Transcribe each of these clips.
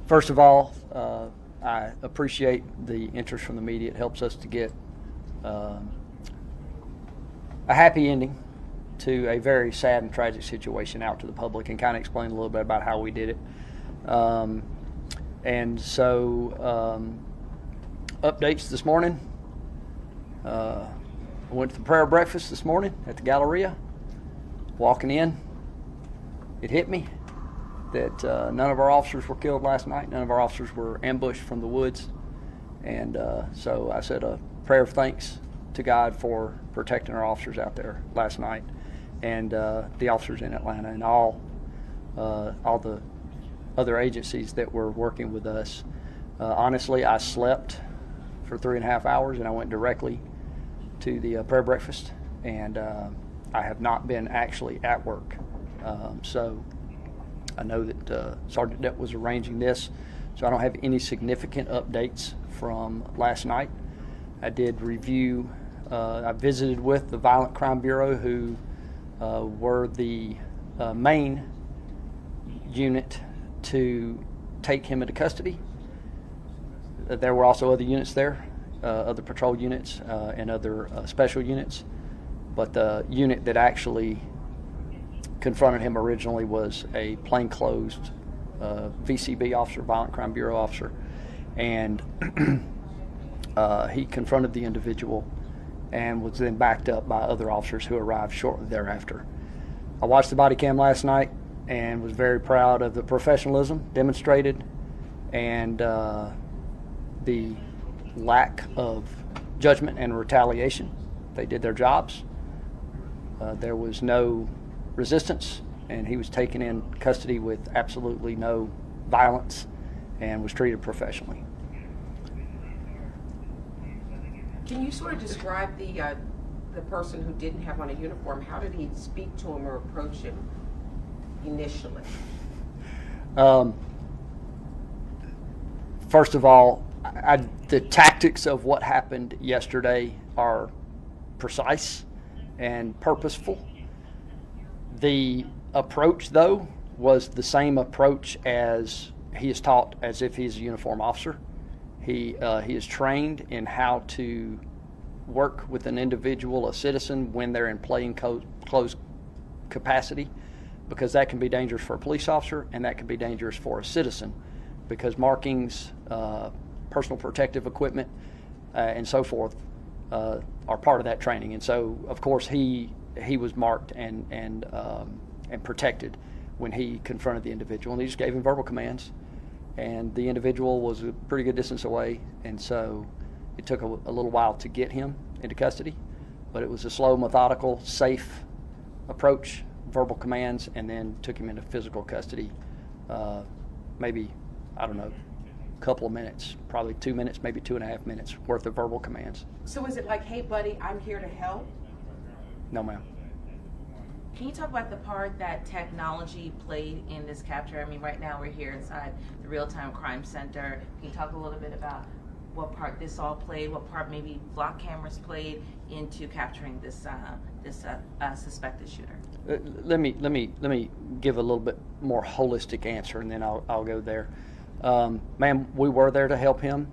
First of all, I appreciate the interest from the media. It helps us to get a happy ending to a very sad and tragic situation out to the public, and kind of explain a little bit about how we did it. And so, updates this morning. I went to the prayer breakfast this morning at the Galleria. Walking in, it hit me that none of our officers were killed last night. None of our officers were ambushed from the woods. And so I said a prayer of thanks to God for protecting our officers out there last night, and the officers in Atlanta, and all the other agencies that were working with us. Honestly, I slept for 3.5 hours, and I went directly to the prayer breakfast, and I have not been actually at work. So I know that Sergeant Depp was arranging this, so I don't have any significant updates from last night. I did review, I visited with the Violent Crime Bureau, who were the main unit to take him into custody. There were also other units there, other patrol units and other special units, but the unit that actually confronted him originally was a plainclothes VCB officer, Violent Crime Bureau officer, and he confronted the individual and was then backed up by other officers who arrived shortly thereafter. I watched the body cam last night and was very proud of the professionalism demonstrated and the lack of judgment and retaliation. They did their jobs. There was no resistance, and he was taken in custody with absolutely no violence and was treated professionally. Can you sort of describe the person who didn't have on a uniform? How did he speak to him or approach him initially? First of all, the tactics of what happened yesterday are precise and purposeful. The approach, though, was the same approach as he is taught as if he's a uniform officer. He is trained in how to work with an individual, a citizen, when they're in plainclothes capacity, because that can be dangerous for a police officer and that can be dangerous for a citizen, because markings, personal protective equipment, and so forth are part of that training. And so, of course, he was marked and protected when he confronted the individual, and he just gave him verbal commands. And the individual was a pretty good distance away, and so it took a little while to get him into custody, but it was a slow, methodical, safe approach, verbal commands, and then took him into physical custody. Maybe, I don't know, a couple of minutes, probably 2 minutes, maybe 2.5 minutes worth of verbal commands. So is it like, hey buddy, I'm here to help? No, ma'am. Can you talk about the part that technology played in this capture? I mean, right now we're here inside the Real-Time Crime Center. Can you talk a little bit about what part this all played, what part maybe block cameras played into capturing this suspected shooter? Let me give a little bit more holistic answer, and then I'll go there. Ma'am, we were there to help him.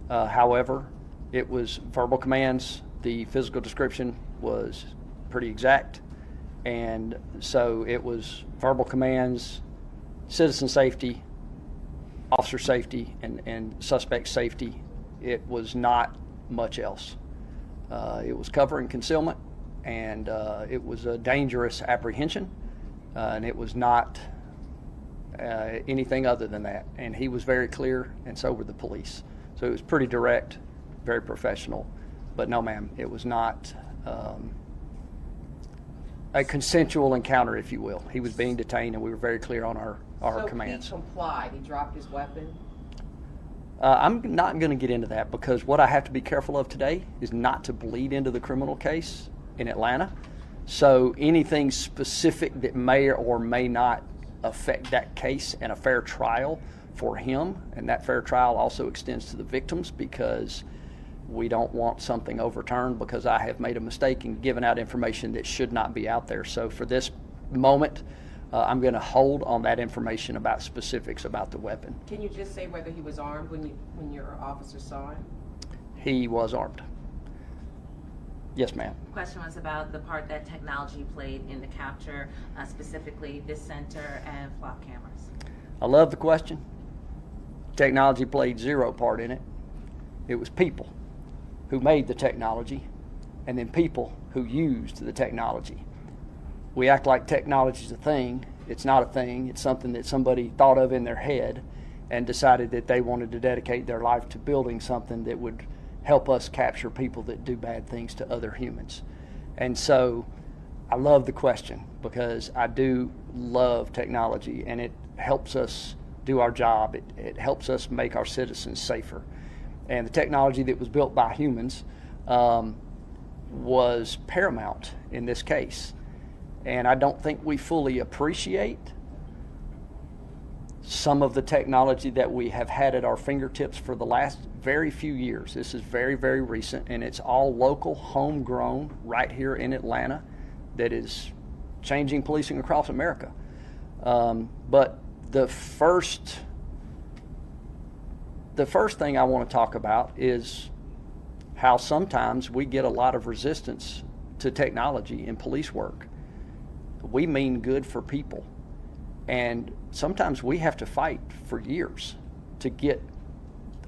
However, it was verbal commands. The physical description was pretty exact. And so it was verbal commands, citizen safety, officer safety, and suspect safety. It was not much else. It was cover and concealment, and it was a dangerous apprehension, and it was not anything other than that. And he was very clear, and so were the police. So it was pretty direct, very professional. But no, ma'am, it was not a consensual encounter, if you will. He was being detained, and we were very clear on our commands. So he complied. He dropped his weapon? I'm not going to get into that, because what I have to be careful of today is not to bleed into the criminal case in Atlanta. So anything specific that may or may not affect that case and a fair trial for him, and that fair trial also extends to the victims, because we don't want something overturned because I have made a mistake in giving out information that should not be out there. So for this moment, I'm going to hold on that information about specifics about the weapon. Can you just say whether he was armed when your officer saw him? He was armed. Yes, ma'am. Question was about the part that technology played in the capture, specifically this center and flock cameras. I love the question. Technology played zero part in it. It was people who made the technology, and then people who used the technology. We act like technology is a thing. It's not a thing. It's something that somebody thought of in their head and decided that they wanted to dedicate their life to building something that would help us capture people that do bad things to other humans. And so I love the question, because I do love technology, and it helps us do our job. It helps us make our citizens safer. And the technology that was built by humans was paramount in this case. And I don't think we fully appreciate some of the technology that we have had at our fingertips for the last very few years. This is very, very recent, and it's all local, homegrown, right here in Atlanta, that is changing policing across America. But the first thing I want to talk about is how sometimes we get a lot of resistance to technology in police work. We mean good for people, and sometimes we have to fight for years to get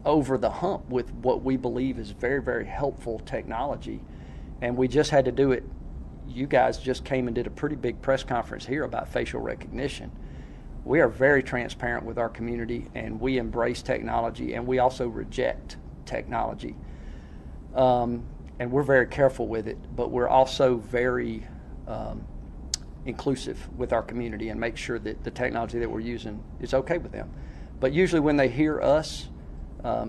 over the hump with what we believe is very, very helpful technology. And we just had to do it. You guys just came and did a pretty big press conference here about facial recognition. We are very transparent with our community, and we embrace technology, and we also reject technology. And we're very careful with it, but we're also very inclusive with our community and make sure that the technology that we're using is okay with them. But usually when they hear us,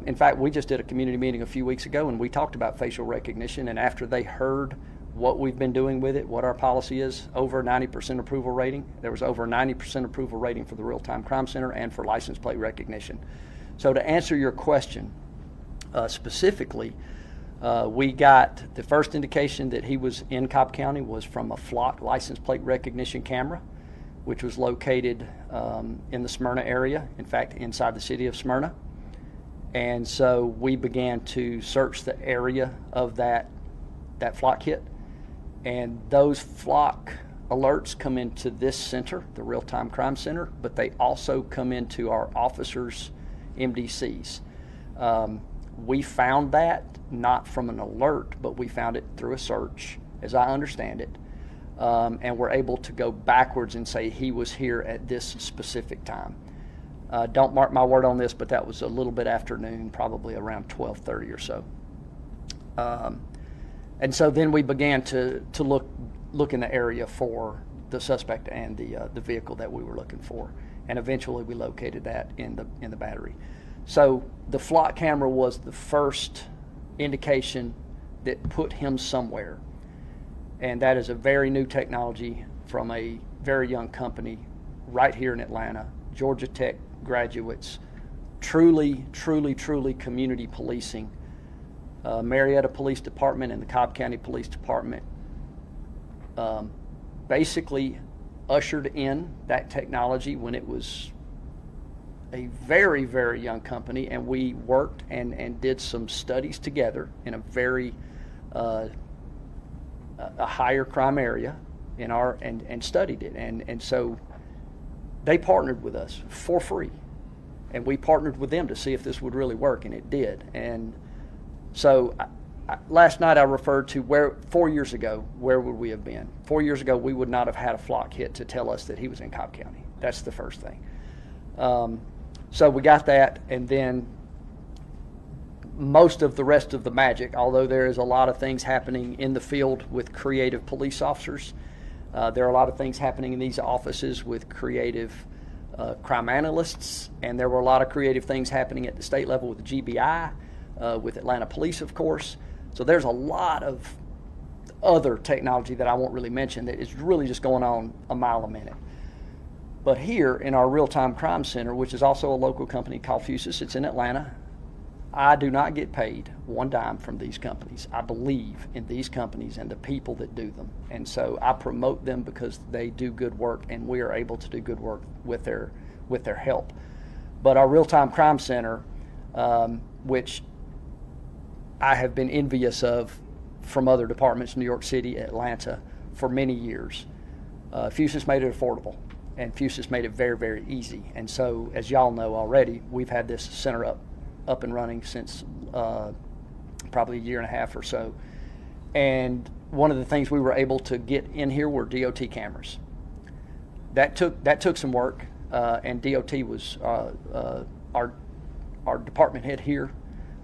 in fact, we just did a community meeting a few weeks ago, and we talked about facial recognition, and after they heard what we've been doing with it, what our policy is, over 90% approval rating. There was over 90% approval rating for the Real-Time Crime Center and for license plate recognition. So to answer your question specifically, we got the first indication that he was in Cobb County was from a flock license plate recognition camera, which was located in the Smyrna area, in fact, inside the city of Smyrna. And so we began to search the area of that flock hit. And those flock alerts come into this center, the Real-Time Crime Center, but they also come into our officers' MDCs. We found that not from an alert, but we found it through a search, as I understand it. And we're able to go backwards and say he was here at this specific time. Don't mark my word on this, but that was a little bit afternoon, probably around 12:30 or so. And so then we began to look in the area for the suspect and the vehicle that we were looking for, and eventually we located that in the battery. So the flock camera was the first indication that put him somewhere, and that is a very new technology from a very young company right here in Atlanta, Georgia Tech graduates, truly community policing. Marietta Police Department and the Cobb County Police Department basically ushered in that technology when it was a very, very young company, and we worked and did some studies together in a very a higher crime area in our and studied it, and so they partnered with us for free, and we partnered with them to see if this would really work, and it did. And so last night I referred to where 4 years ago, where would we have been? 4 years ago, we would not have had a flock hit to tell us that he was in Cobb County. That's the first thing. So we got that, and then most of the rest of the magic, although there is a lot of things happening in the field with creative police officers, there are a lot of things happening in these offices with creative crime analysts, and there were a lot of creative things happening at the state level with the GBI, with Atlanta Police, of course. So there's a lot of other technology that I won't really mention that is really just going on a mile a minute. But here in our Real-Time Crime Center, which is also a local company called Fusus, it's in Atlanta, I do not get paid one dime from these companies. I believe in these companies and the people that do them. And so I promote them because they do good work, and we are able to do good work with their help. But our real-time crime center, which I have been envious of from other departments, New York City, Atlanta, for many years, Fusus made it affordable, and Fusus made it very, very easy. And so, as y'all know already, we've had this center up and running since probably a year and a half or so. And one of the things we were able to get in here were DOT cameras. That took some work, and DOT was our department head here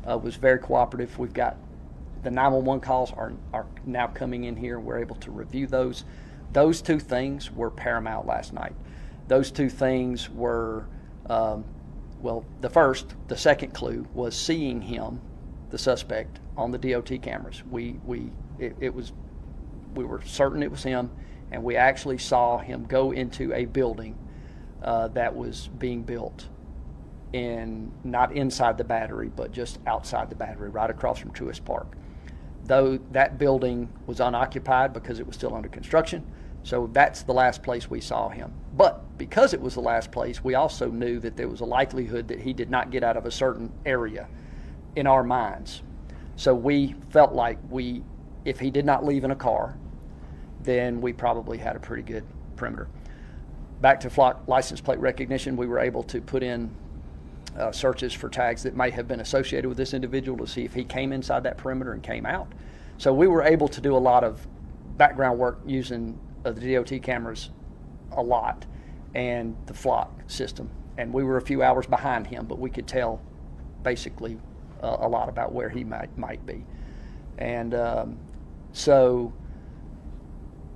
was very cooperative. We've got the 911 calls are now coming in here. We're able to review those. Those two things were paramount last night. Those two things were well, the second clue was seeing him, the suspect, on the DOT cameras. We were certain it was him, and we actually saw him go into a building that was being built not inside the Battery, but just outside the Battery, right across from Truist Park. Though that building was unoccupied because it was still under construction, so that's the last place we saw him. But because it was the last place, we also knew that there was a likelihood that he did not get out of a certain area in our minds. So we felt like if he did not leave in a car, then we probably had a pretty good perimeter. Back to flock license plate recognition, we were able to put in searches for tags that may have been associated with this individual to see if he came inside that perimeter and came out. So we were able to do a lot of background work using the DOT cameras a lot and the flock system. And we were a few hours behind him, but we could tell basically a lot about where he might be. And so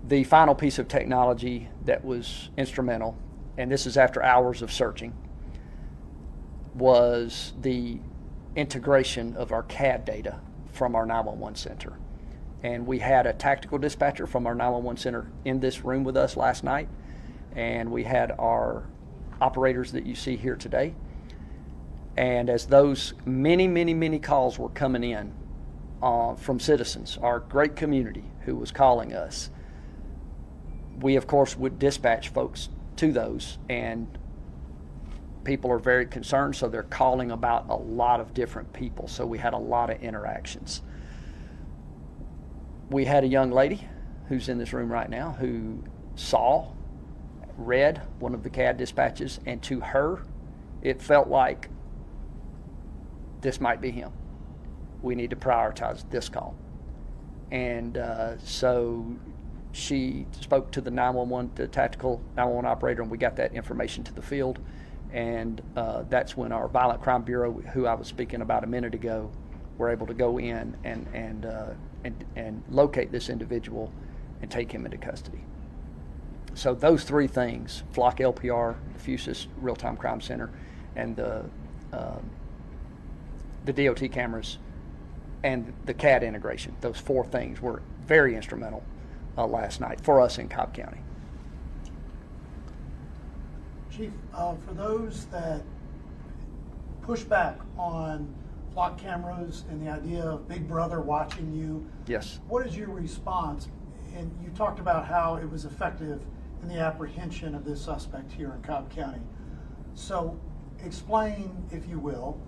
the final piece of technology that was instrumental, and this is after hours of searching, was the integration of our CAD data from our 911 center. And we had a tactical dispatcher from our 911 center in this room with us last night, and we had our operators that you see here today. And as those many calls were coming in from citizens, our great community who was calling us, we of course would dispatch folks to those, and people are very concerned, so they're calling about a lot of different people. So we had a lot of interactions. We had a young lady who's in this room right now who read one of the CAD dispatches, and to her, it felt like this might be him. We need to prioritize this call. And so she spoke to the 911, the tactical 911 operator, and we got that information to the field. And that's when our Violent Crime Bureau, who I was speaking about a minute ago, were able to go in and locate this individual and take him into custody. So those three things, Flock LPR, Fusus Real-Time Crime Center, and the DOT cameras and the CAD integration, those four things were very instrumental last night for us in Cobb County. Chief, for those that push back on flock cameras and the idea of Big Brother watching you, yes, what is your response? And you talked about how it was effective in the apprehension of this suspect here in Cobb County. So explain, if you will,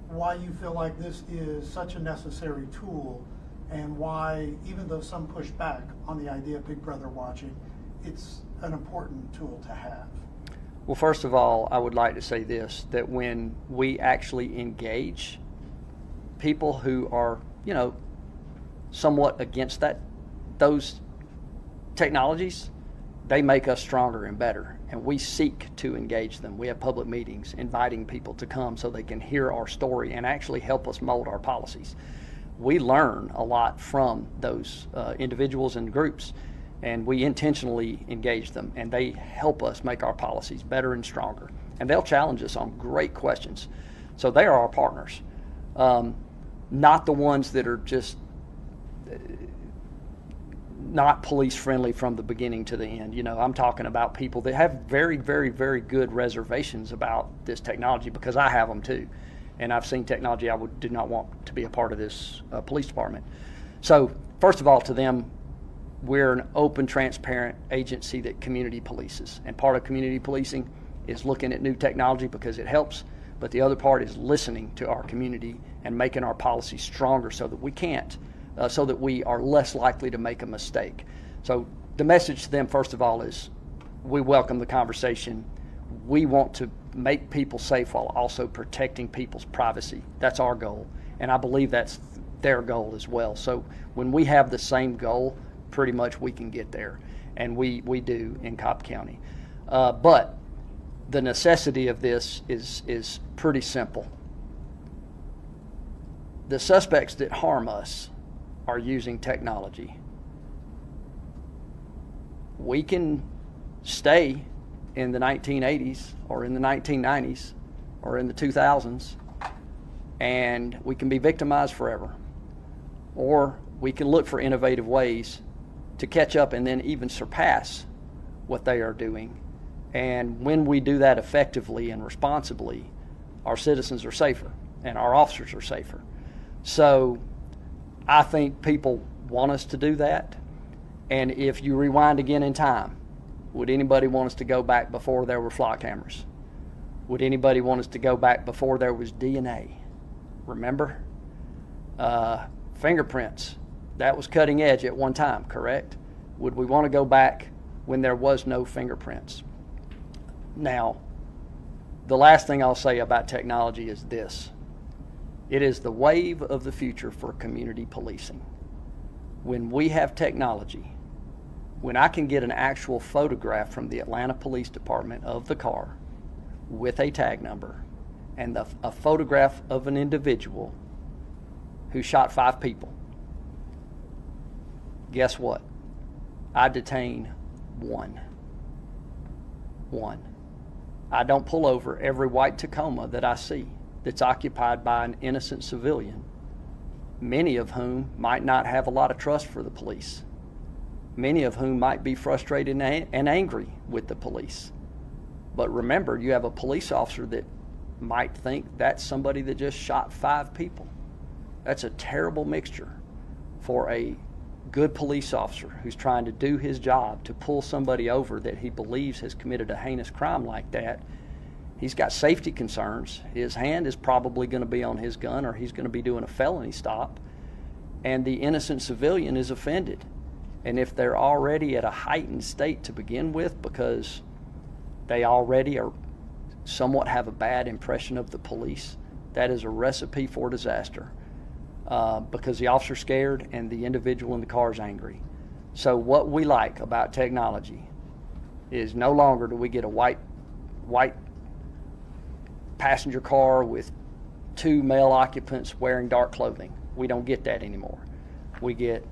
why you feel like this is such a necessary tool, and why, even though some push back on the idea of Big Brother watching, it's an important tool to have. Well, first of all, I would like to say this, that when we actually engage people who are, somewhat against those technologies, they make us stronger and better, and we seek to engage them. We have public meetings inviting people to come so they can hear our story and actually help us mold our policies. We learn a lot from those individuals and groups, and we intentionally engage them, and they help us make our policies better and stronger. And they'll challenge us on great questions. So they are our partners, not the ones that are just not police friendly from the beginning to the end. I'm talking about people that have very, very, very good reservations about this technology, because I have them too. and I've seen technology I did not want to be a part of this police department. So first of all, to them, we're an open, transparent agency that community polices. And part of community policing is looking at new technology because it helps, but the other part is listening to our community and making our policies stronger so that so that we are less likely to make a mistake. So the message to them, first of all, is we welcome the conversation. We want to make people safe while also protecting people's privacy. That's our goal, and I believe that's their goal as well. So when we have the same goal, pretty much we can get there, and we do in Cobb County. But the necessity of this is pretty simple. The suspects that harm us are using technology. We can stay in the 1980s or in the 1990s or in the 2000s, and we can be victimized forever. Or we can look for innovative ways to catch up and then even surpass what they are doing. And when we do that effectively and responsibly, our citizens are safer and our officers are safer. So I think people want us to do that. And if you rewind again in time, would anybody want us to go back before there were flock cameras? Would anybody want us to go back before there was DNA? Remember? Fingerprints. That was cutting edge at one time, correct? Would we want to go back when there was no fingerprints? Now, the last thing I'll say about technology is this. It is the wave of the future for community policing. When we have technology, when I can get an actual photograph from the Atlanta Police Department of the car with a tag number and a photograph of an individual who shot 5 people, guess what? I detain one. I don't pull over every white Tacoma that I see that's occupied by an innocent civilian, many of whom might not have a lot of trust for the police, many of whom might be frustrated and angry with the police. But remember, you have a police officer that might think that's somebody that just shot 5 people. That's a terrible mixture for a good police officer who's trying to do his job to pull somebody over that he believes has committed a heinous crime like that. He's got safety concerns. His hand is probably going to be on his gun, or he's going to be doing a felony stop, and the innocent civilian is offended. And if they're already at a heightened state to begin with because they already are somewhat have a bad impression of the police, that is a recipe for disaster. Because the officer's scared and the individual in the car is angry. So what we like about technology is no longer do we get a white passenger car with 2 male occupants wearing dark clothing. We don't get that anymore. We get,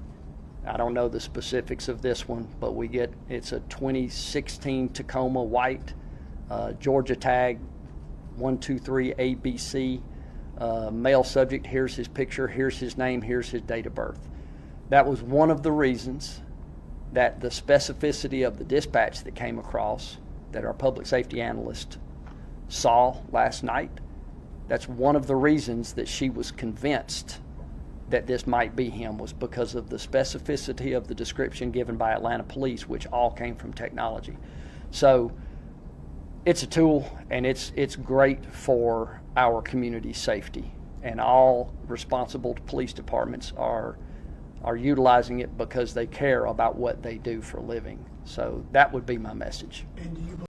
I don't know the specifics of this one, but it's a 2016 Tacoma white, Georgia tag 123 ABC. Male subject, here's his picture, here's his name, here's his date of birth. That was one of the reasons that the specificity of the dispatch that came across that our public safety analyst saw last night, that's one of the reasons that she was convinced that this might be him, was because of the specificity of the description given by Atlanta Police, which all came from technology. So it's a tool, and it's great for our community safety, and all responsible police departments are utilizing it because they care about what they do for a living. So that would be my message. And do you